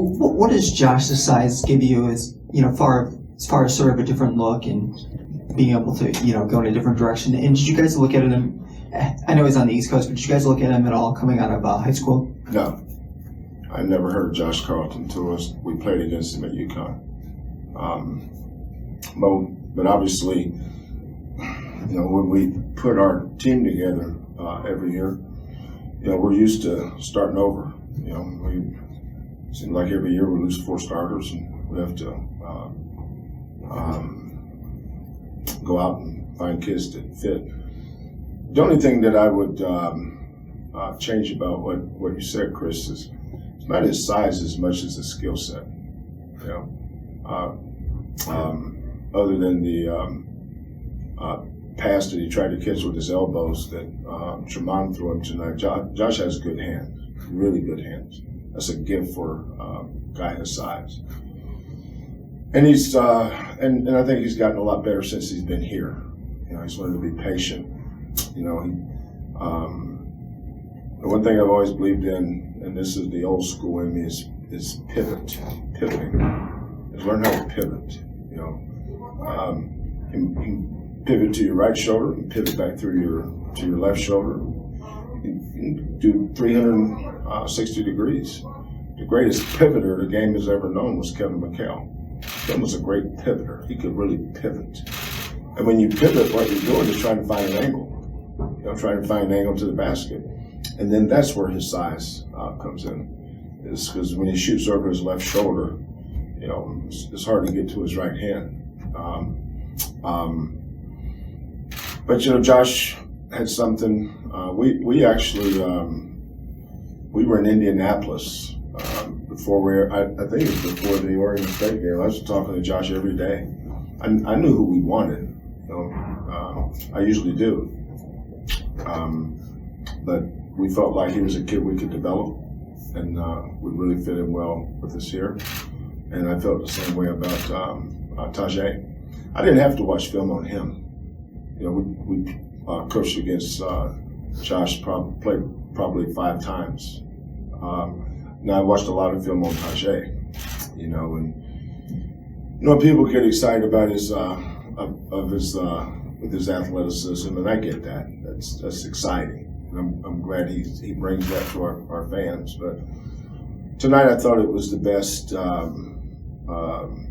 What does Josh's size give you as far as sort of a different look and being able to go in a different direction? And did you guys look at him? I know he's on the East Coast, but did you guys look at him at all coming out of high school? No, I never heard of Josh Carlton until we played against him at UConn. But obviously, when we put our team together every year, we're used to starting over. It seems like every year we lose 4 starters, and we have to go out and find kids that fit. The only thing that I would change about what you said, Chris, is it's not his size as much as the skill set. Other than the pass that he tried to catch with his elbows that Tramon threw him tonight, Josh has good hands, really good hands. That's a gift for a guy his size. And he's and I think he's gotten a lot better since he's been here. He's learned to be patient. The one thing I've always believed in, and this is the old school in me, is pivoting. Is learn how to pivot. You can pivot to your right shoulder and pivot back through to your left shoulder. You can do 360 degrees. The greatest pivoter the game has ever known was Kevin McHale. Kevin was a great pivoter. He could really pivot. And when you pivot, what you're doing is trying to find an angle. Trying to find an angle to the basket. And then that's where his size comes in. Is because when he shoots over his left shoulder, it's hard to get to his right hand. But Josh had something. We actually we were in Indianapolis before I think it was before the Oregon State game. I was talking to Josh every day. I knew who we wanted. I usually do. But we felt like he was a kid we could develop, and we really fit in well with us here. And I felt the same way about Taze. I didn't have to watch film on him. We coached against Josh, played probably 5 times. Now I watched a lot of film on Taze, and people get excited about his with his athleticism, and I get that. That's exciting. And I'm glad he brings that to our fans. But tonight I thought it was the best, the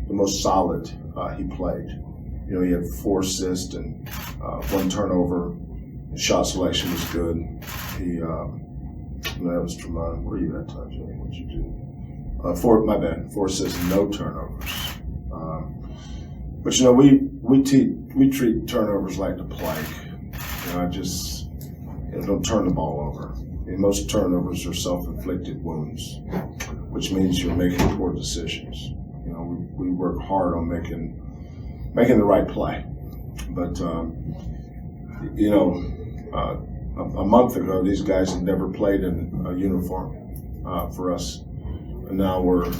most solid he played. He had 4 assists and 1 turnover. His shot selection was good. He, that was Tramon. Where are you at, Taze? What'd you do? 4 assists and no turnovers. But we treat turnovers like the plague. Don't turn the ball over. Most turnovers are self-inflicted wounds, which means you're making poor decisions. We work hard on making the right play. But a month ago, these guys had never played in a uniform for us, and now we're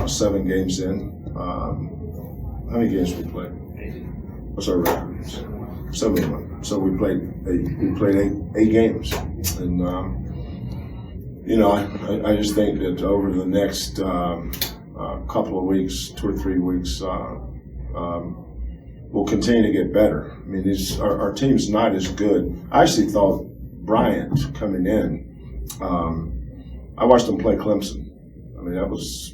7 games in. How many games we played? What's our record? 71. So we played 8 games, and I just think that over the next couple of weeks, 2 or 3 weeks, we'll continue to get better. I mean, our team's not as good. I actually thought Bryant coming in. I watched him play Clemson. I mean, that was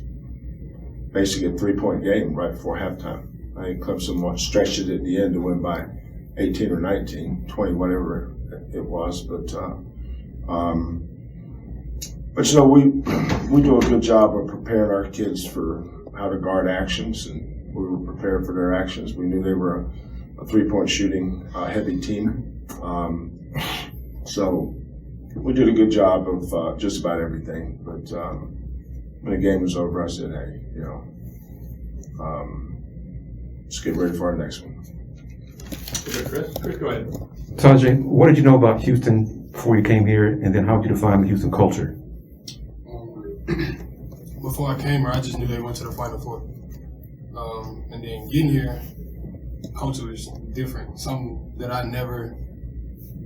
basically a 3-point game right before halftime. I think Clemson stretched it at the end to win by 18 or 19, 20, whatever it was. But we do a good job of preparing our kids for how to guard actions, and we were prepared for their actions. We knew they were a 3-point shooting heavy team. So we did a good job of just about everything. But when the game was over, I said, hey, let's get ready for our next one. Chris, go ahead. Taze, what did you know about Houston before you came here, and then how did you define the Houston culture? Before I came here, I just knew they went to the Final Four. And then getting here, culture is different. Something that I've never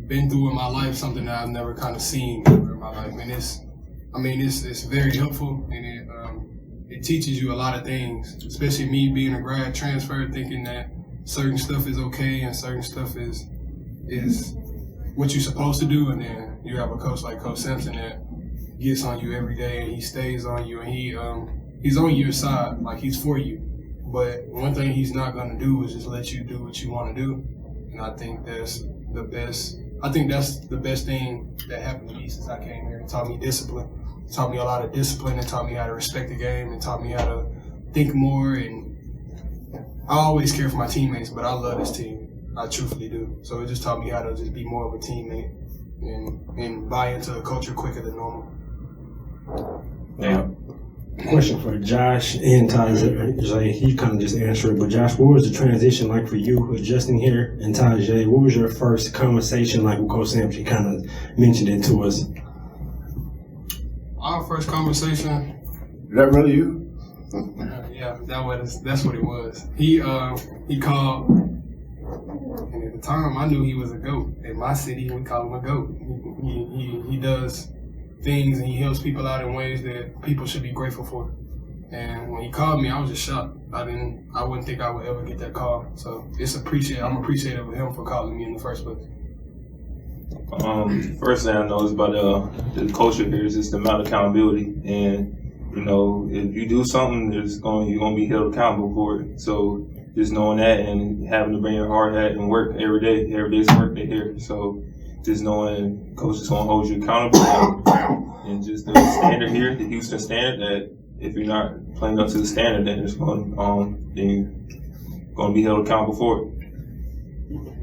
been through in my life, something that I've never kind of seen in my life. And it's very helpful, and it it teaches you a lot of things, especially me being a grad transfer, thinking that certain stuff is okay and certain stuff is what you're supposed to do, and then you have a coach like Coach Sampson that gets on you every day and he stays on you and he's on your side, like he's for you. But one thing he's not gonna do is just let you do what you want to do, and I think that's the best. I think that's the best thing that happened to me since I came here. It taught me discipline. It taught me a lot of discipline. It taught me how to respect the game. It taught me how to think more. And I always care for my teammates, but I love this team. I truthfully do. So it just taught me how to just be more of a teammate and buy into the culture quicker than normal. Yeah. Question for Josh and Taze. You kind of just answered it, but Josh, what was the transition like for you adjusting here? And Taze, what was your first conversation like with Coach Sampson? He kind of mentioned it to us. Our first conversation. Is that really you? Yeah, that's what it was. He called, and at the time I knew he was a GOAT. In my city, we call him a GOAT. He does things and he helps people out in ways that people should be grateful for. And when he called me, I was just shocked. I wouldn't think I would ever get that call. So I'm appreciative of him for calling me in the first place. First thing I know is about the culture here is just the amount of accountability, and you know, if you do something, you're gonna be held accountable for it. So just knowing that and having to bring your hard hat and work every day's work day here. So just knowing coach is gonna hold you accountable, and just the standard here, the Houston standard, that if you're not playing up to the standard, then it's going to be held accountable for it.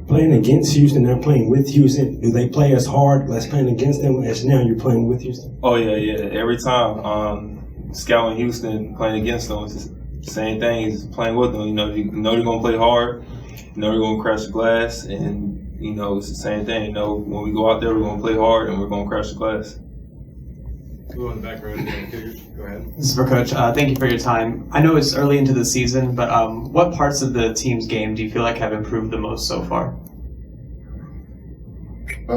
Playing against Houston, they're playing with Houston. Do they play as hard as playing against them as now you're playing with Houston? Oh yeah. Every time scouting Houston, playing against them, it's the same thing as playing with them. You know they're gonna play hard. You know they're gonna crash the glass, and you know it's the same thing. You know when we go out there, we're gonna play hard and we're gonna crash the glass. Who in the background? Go ahead. This is for Coach. Thank you for your time. I know it's early into the season, but what parts of the team's game do you feel like have improved the most so far? I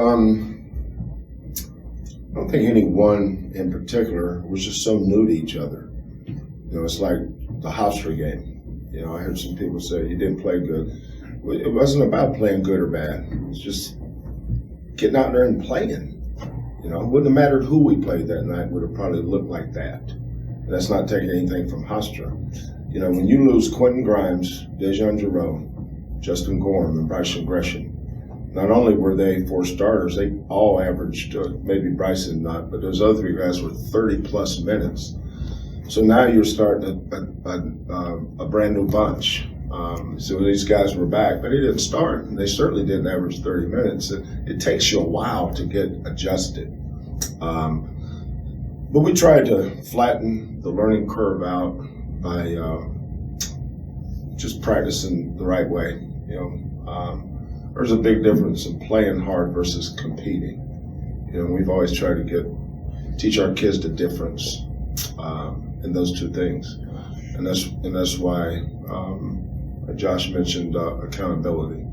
don't think any one in particular. Was just so new to each other. You know, it's like the Hofstra game. You know, I heard some people say you didn't play good. It wasn't about playing good or bad. It's just getting out there and playing. You know, it wouldn't have mattered who we played that night. Would have probably looked like that. And that's not taking anything from Hofstra. You know, when you lose Quentin Grimes, Dejan Giroux, Justin Gorham, and Bryson Gresham, not only were they 4 starters, they all averaged, maybe Bryson not, but those other 3 guys were 30-plus minutes. So now you're starting a brand new bunch. So these guys were back, but they didn't start. And they certainly didn't average 30 minutes. It takes you a while to get adjusted. But we tried to flatten the learning curve out by just practicing the right way. You know, there's a big difference in playing hard versus competing. You know, we've always tried to teach our kids the difference in those two things, and that's why Josh mentioned accountability.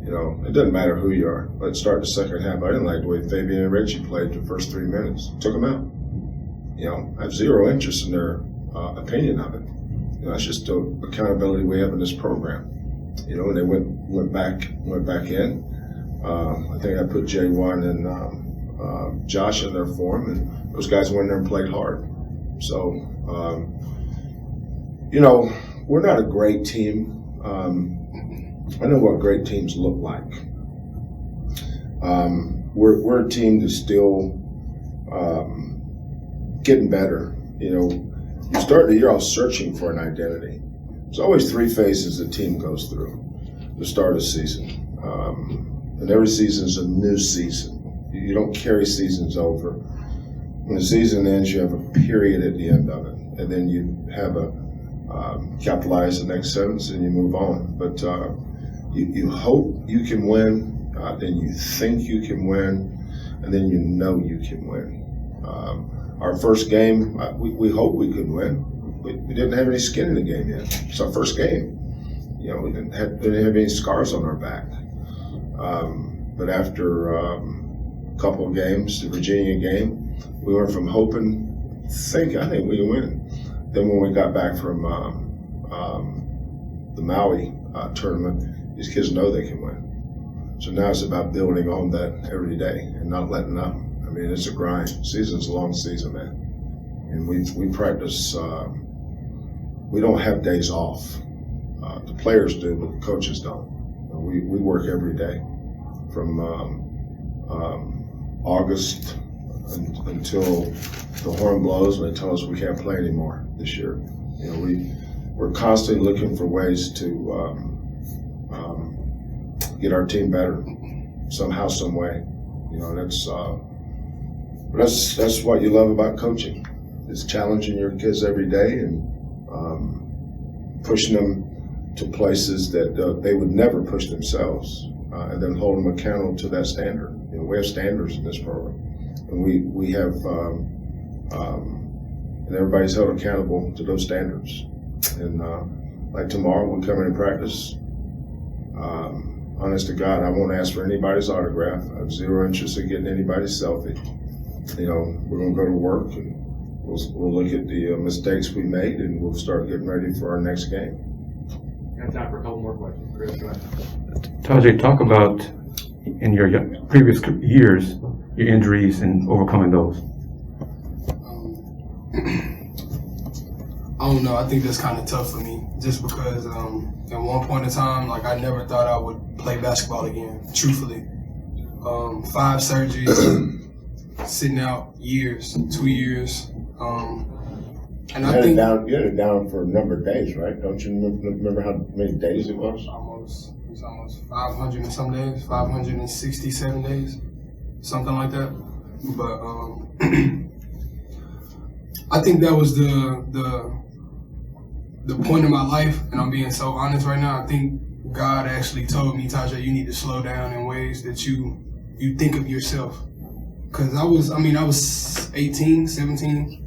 You know, it doesn't matter who you are. Let's start the second half. I didn't like the way Fabian and Richie played the first 3 minutes. Took them out. You know, I have zero interest in their opinion of it. You know, that's just the accountability we have in this program. You know, and they went back in. I think I put J1 and Josh in there for them, and those guys went in there and played hard. So, you know, we're not a great team. I know what great teams look like. We're a team that's still getting better. You know, you start the year off searching for an identity. There's always 3 phases a team goes through to start a season. And every season is a new season. You don't carry seasons over. When the season ends, you have a period at the end of it. And then you have capitalize the next sentence and you move on. But you hope you can win, then you think you can win, and then you know you can win. Our first game, we hoped we could win. We didn't have any skin in the game yet. It's our first game. You know, we didn't have any scars on our back. But after a couple of games, the Virginia game, we went from hoping, I think we can win. then when we got back from the Maui tournament, these kids know they can win. So now it's about building on that every day and not letting up. I mean, it's a grind. Season's a long season, man. And we practice. We don't have days off. The players do, but the coaches don't. We work every day from August until the horn blows and they tell us we can't play anymore this year. You know, we're constantly looking for ways to get our team better somehow, some way. You know, that's what you love about coaching. It's challenging your kids every day and pushing them to places that they would never push themselves, and then hold them accountable to that standard. You know, we have standards in this program, and we have, and everybody's held accountable to those standards. And like tomorrow, we come in and practice. Honest to God, I won't ask for anybody's autograph. I have zero interest in getting anybody's selfie. You know, we're going to go to work and we'll look at the mistakes we made and we'll start getting ready for our next game. Got time for a couple more questions. Chris, go ahead. Tajay, talk about in your previous years, your injuries and overcoming those. I don't know. I think that's kind of tough for me, just because at one point in time, like I never thought I would play basketball again. Truthfully, 5 surgeries, sitting out years, 2 years, and I think you had it down for a number of days, right? Don't you remember how many days it was? It's almost 500 and some days, 567 days, something like that. But I think that was the point in my life, and I'm being so honest right now. I think God actually told me, Tajay, you need to slow down in ways that you think of yourself. Because I was 18, 17,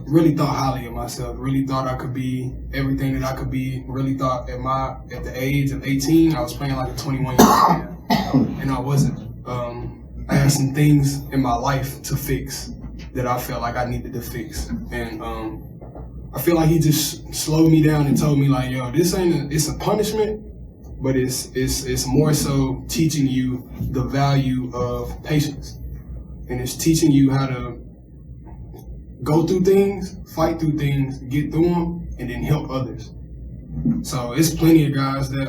really thought highly of myself, really thought I could be everything that I could be, really thought at the age of 18, I was playing like a 21-year-old man, and I wasn't. I had some things in my life to fix that I felt like I needed to fix, and I feel like he just slowed me down and told me like, yo, this it's a punishment, but it's more so teaching you the value of patience. And it's teaching you how to go through things, fight through things, get through them, and then help others. So it's plenty of guys that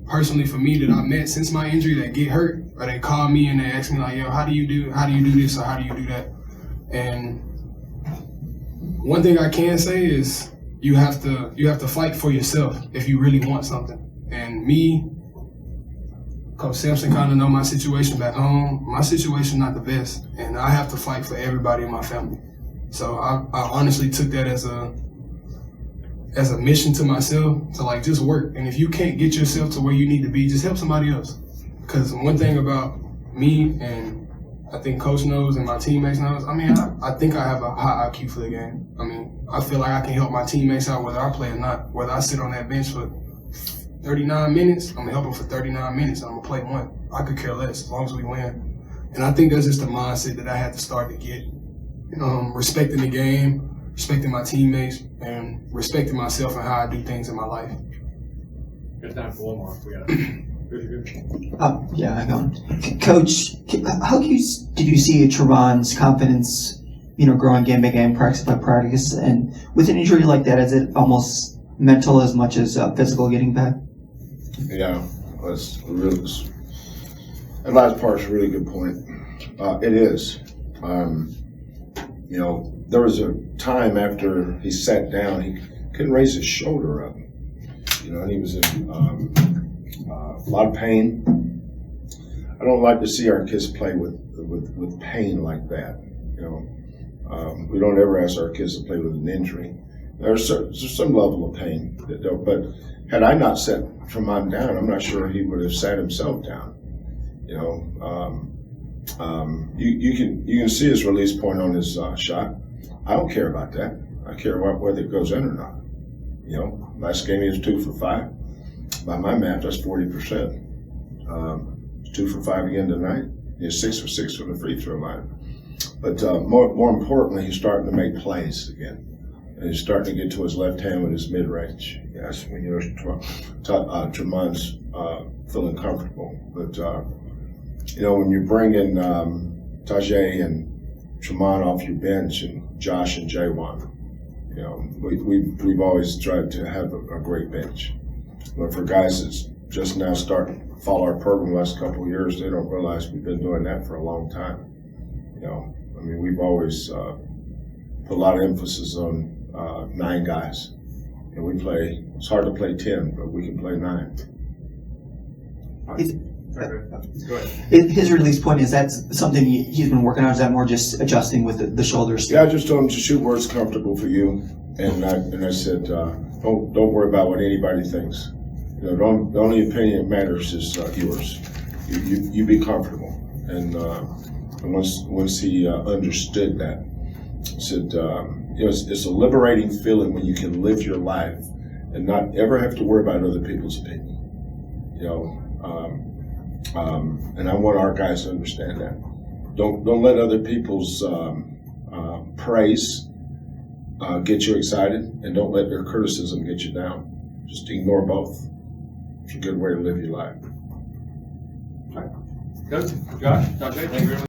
personally for me that I met since my injury that get hurt, or they call me and they ask me like, yo, how do you do this or how do you do that? And one thing I can say is you have to fight for yourself if you really want something. And me, Coach Sampson kind of know my situation back home. My situation not the best, and I have to fight for everybody in my family. So I honestly took that as a mission to myself to like just work. And if you can't get yourself to where you need to be, just help somebody else. Because one thing about me, and I think Coach knows and my teammates knows, I mean, I think I have a high IQ for the game. I mean, I feel like I can help my teammates out whether I play or not. Whether I sit on that bench for 39 minutes, I'm going to help them for 39 minutes. I'm going to play one. I could care less as long as we win. And I think that's just the mindset that I had to start to get. Respecting the game, respecting my teammates, and respecting myself and how I do things in my life. Got time for one more. We got Yeah, I got one. Coach, how did you see Tramon's confidence, growing game by game, practice by practice, and with an injury like that, is it almost mental as much as physical getting back? Yeah, that last part's a really good point. It is. There was a time after he sat down, he couldn't raise his shoulder up. And he was in a lot of pain. I don't like to see our kids play with pain like that. We don't ever ask our kids to play with an injury. There's some level of pain, but had I not sat Tramon down, I'm not sure he would have sat himself down. You can see his release point on his shot. I don't care about that. I care about whether it goes in or not. Last game he was 2 for 5. By my math, that's 40%. 2 for 5 again tonight. He's 6 for 6 from the free throw line. But more importantly, he's starting to make plays again. and he's starting to get to his left hand with his mid-range. Yes, when you're Tramon's feeling comfortable. But when you bring in Taze and Tramon off your bench and Josh and J1, we've always tried to have a great bench. But for guys that's just now starting to follow our program the last couple of years, they don't realize we've been doing that for a long time. We've always put a lot of emphasis on 9 guys. It's hard to play 10, but we can play 9. Go ahead. His release point, is that something he's been working on? Is that more just adjusting with the shoulders? Yeah, I just told him to shoot where it's comfortable for you. And I said, don't worry about what anybody thinks. The only opinion that matters is yours. You be comfortable. And once he understood that, he said, it's a liberating feeling when you can live your life and not ever have to worry about other people's opinion. And I want our guys to understand that. Don't let other people's praise get you excited, and don't let their criticism get you down. Just ignore both. It's a good way to live your life. Coach, Josh, thank you very much.